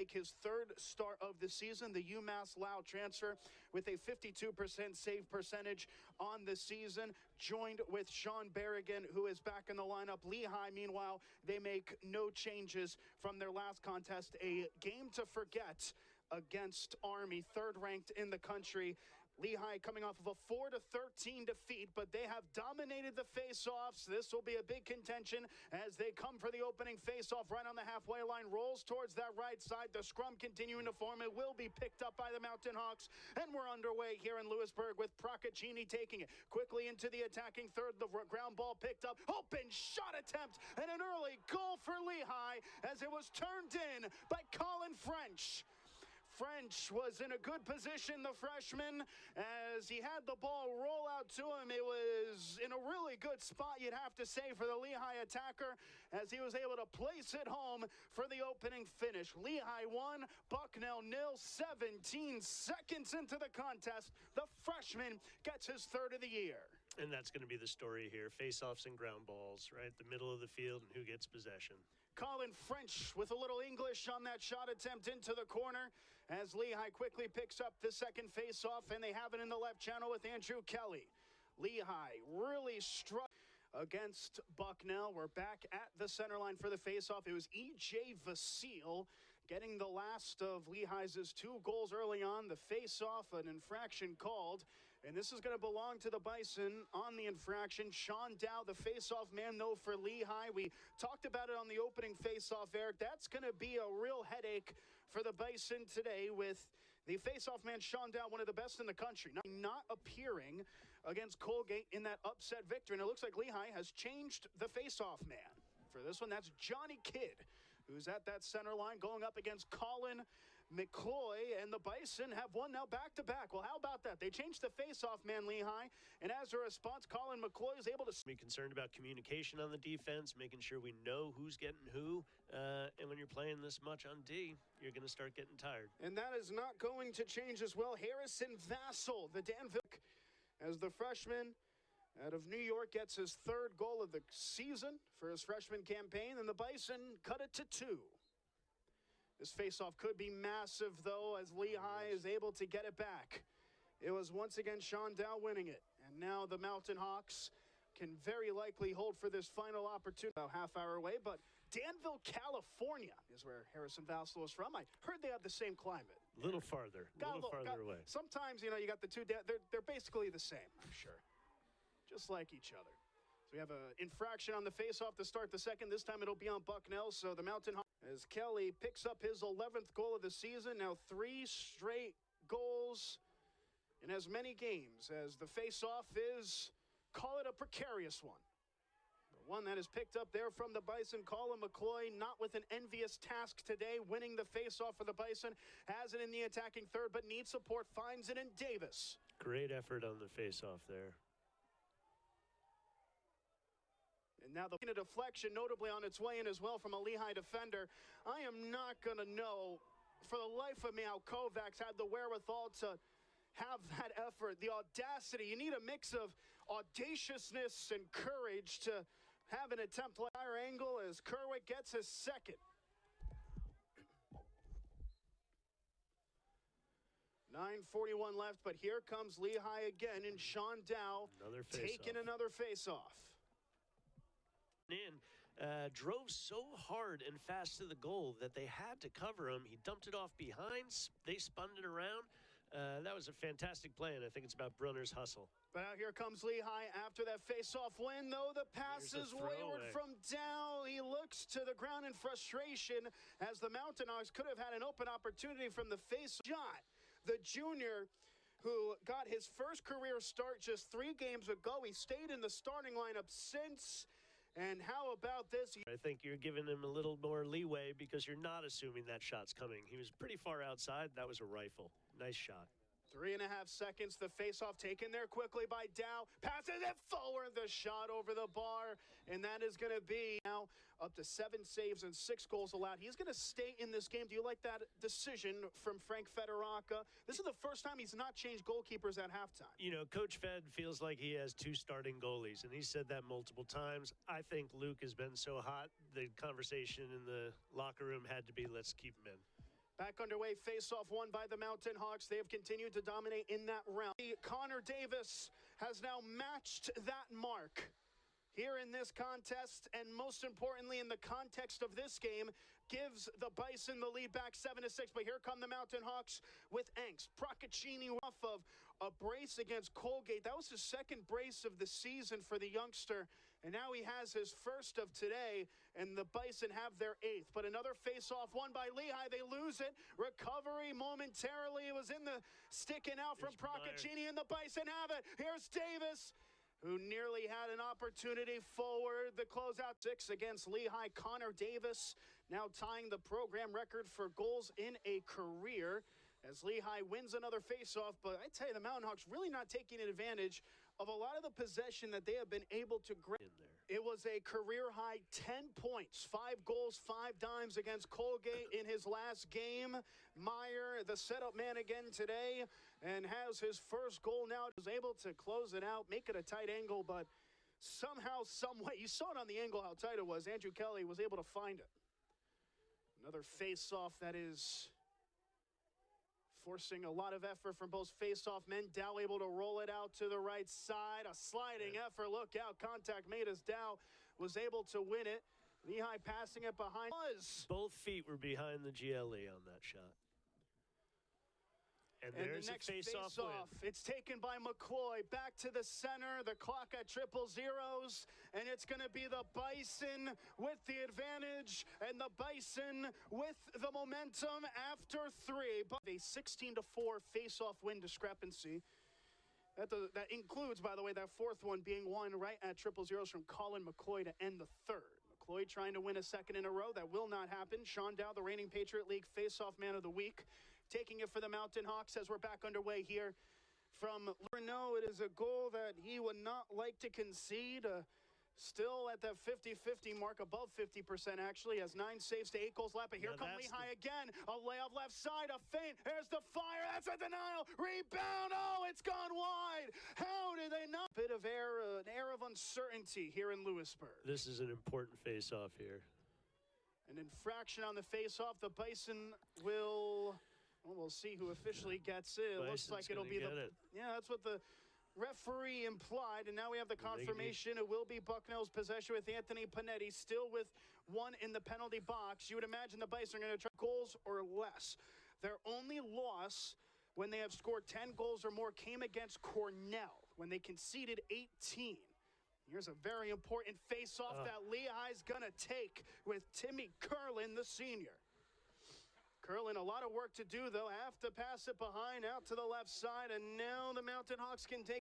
make his third start of the season. The UMass Lao transfer with a 52% save percentage on the season, joined with Sean Berrigan, who is back in the lineup. Lehigh, meanwhile, they make no changes from their last contest. A game to forget against Army, third ranked in the country. Lehigh coming off of a 4-13 defeat, but they have dominated the face-offs. This will be a big contention as they come for the opening face-off right on the halfway line. Rolls towards that right side. The scrum continuing to form. It will be picked up by the Mountain Hawks, and we're underway here in Lewisburg with Procaccini taking it quickly into the attacking third. The ground ball picked up. Open shot attempt and an early goal for Lehigh as it was turned in by Colin French. French was in a good position, the freshman, as he had the ball roll out to him. It was in a really good spot, you'd have to say, for the Lehigh attacker, as he was able to place it home for the opening finish. Lehigh 1, Bucknell 0, 17 seconds into the contest. The freshman gets his third of the year. And that's going to be the story here. Face-offs and ground balls, right? The middle of the field and who gets possession. Colin French with a little English on that shot attempt into the corner as Lehigh quickly picks up the second face-off, and they have it in the left channel with Andrew Kelly. Lehigh really struck against Bucknell. We're back at the center line for the face-off. It was E.J. Vasile getting the last of Lehigh's 2 goals early on. The face-off, an infraction called, and this is going to belong to the Bison on the infraction. Sean Dow, the face-off man, though, for Lehigh. We talked about it on the opening face-off, Eric. That's going to be a real headache for the Bison today with the face-off man, Sean Dow, one of the best in the country, not appearing against Colgate in that upset victory. And it looks like Lehigh has changed the face-off man. For this one, that's Johnny Kidd, who's at that center line going up against Colin Mcloy, and the Bison have won now back-to-back. Well, how about that? They changed the face-off man, Lehigh, and as a response, Colin Mcloy is able to be concerned about communication on the defense, making sure we know who's getting who, and when you're playing this much on D, you're going to start getting tired. And that is not going to change as well. Harrison Vassell, the Danville, as the freshman out of New York, gets his third goal of the season for his freshman campaign, and the Bison cut it to 2. This faceoff could be massive, though, as Lehigh is able to get it back. It was once again Sean Dow winning it, and now the Mountain Hawks can very likely hold for this final opportunity. About half hour away, but Danville, California is where Harrison Vassell is from. I heard they have the same climate. A little farther away. Sometimes, you know, you got the two, they're basically the same, I'm sure. Just like each other. So we have an infraction on the face-off to start the second. This time it'll be on Bucknell. So the Mountain Hawks, as Kelly picks up his 11th goal of the season. Now 3 straight goals in as many games as the face-off is, call it a precarious one. The one that is picked up there from the Bison, Colin Mcloy, not with an envious task today, winning the face-off for the Bison. Has it in the attacking third, but needs support. Finds it in Davis. Great effort on the face-off there. And now the deflection notably on its way in as well from a Lehigh defender. I am not going to know for the life of me how Kovacs had the wherewithal to have that effort, the audacity. You need a mix of audaciousness and courage to have an attempt like higher angle as Kerwick gets his second. 9:41 left, but here comes Lehigh again, and Sean Dow taking another face-off. Drove so hard and fast to the goal that they had to cover him. He dumped it off behind. They spun it around. That was a fantastic play, and I think it's about Brunner's hustle. But now here comes Lehigh after that face-off win, though. The pass is wayward from Dow. He looks to the ground in frustration as the Mountain Hawks could have had an open opportunity from the face shot. The junior who got his first career start just 3 games ago. He stayed in the starting lineup since. And how about this? I think you're giving him a little more leeway because you're not assuming that shot's coming. He was pretty far outside. That was a rifle. Nice shot. 3.5 seconds. The face-off taken there quickly by Dow. Passes it forward. The shot over the bar. And that is going to be now up to 7 saves and 6 goals allowed. He's going to stay in this game. Do you like that decision from Frank Federaca? This is the first time he's not changed goalkeepers at halftime. You know, Coach Fed feels like he has 2 starting goalies, and he said that multiple times. I think Luke has been so hot, the conversation in the locker room had to be, let's keep him in. Back underway, face-off won by the Mountain Hawks. They have continued to dominate in that round. Connor Davis has now matched that mark here in this contest, and most importantly in the context of this game, gives the Bison the lead back 7-6. But here come the Mountain Hawks with angst. Procaccini off of a brace against Colgate. That was his second brace of the season for the youngster, and now he has his first of today, and the Bison have their 8th. But another face-off won by Lehigh. They lose it. Recovery momentarily. It was in the sticking out from Procaccini, and the Bison have it. Here's Davis, who nearly had an opportunity forward. The closeout 6 against Lehigh. Connor Davis now tying the program record for goals in a career as Lehigh wins another faceoff. But I tell you, the Mountain Hawks really not taking advantage of a lot of the possession that they have been able to grab. It was a career-high 10 points, 5 goals, 5 dimes against Colgate in his last game. Meyer, the setup man again today, and has his first goal now. Was able to close it out, make it a tight angle, but somehow, someway, you saw it on the angle how tight it was. Andrew Kelly was able to find it. Another face-off that is forcing a lot of effort from both face-off men. Dow able to roll it out to the right side. A sliding effort. Look out. Contact made as Dow was able to win it. Lehigh passing it behind. Both feet were behind the GLE on that shot. And there's the next a face-off win. It's taken by Mcloy. Back to the center. The clock at 000, and it's going to be the Bison with the advantage, and the Bison with the momentum after 3. But a 16-4 face-off win discrepancy. That includes, by the way, that 4th one being won right at 000 from Colin Mcloy to end the 3rd. Mcloy trying to win a 2nd in a row. That will not happen. Sean Dow, the reigning Patriot League face-off man of the week, taking it for the Mountain Hawks as we're back underway here from Renault. It is a goal that he would not like to concede. Still at that 50-50 mark, above 50% actually, has 9 saves to 8 goals left. But here come Lehigh again. A layoff left side, a feint. There's the fire. That's a denial. Rebound. Oh, it's gone wide. How did they not? Bit of an air of uncertainty here in Lewisburg. This is an important face-off here. An infraction on the face-off. The Bison will... Well, we'll see who officially gets it. It looks like it'll be Yeah, that's what the referee implied. And now we have the confirmation. It will be Bucknell's possession with Anthony Panetti, still with 1 in the penalty box. You would imagine the Bison are going to try goals or less. Their only loss when they have scored 10 goals or more came against Cornell when they conceded 18. Here's a very important face-off that Lehigh's going to take with Timmy Curlin, the senior. Curlin, a lot of work to do, though. Have to pass it behind, out to the left side, and now the Mountain Hawks can take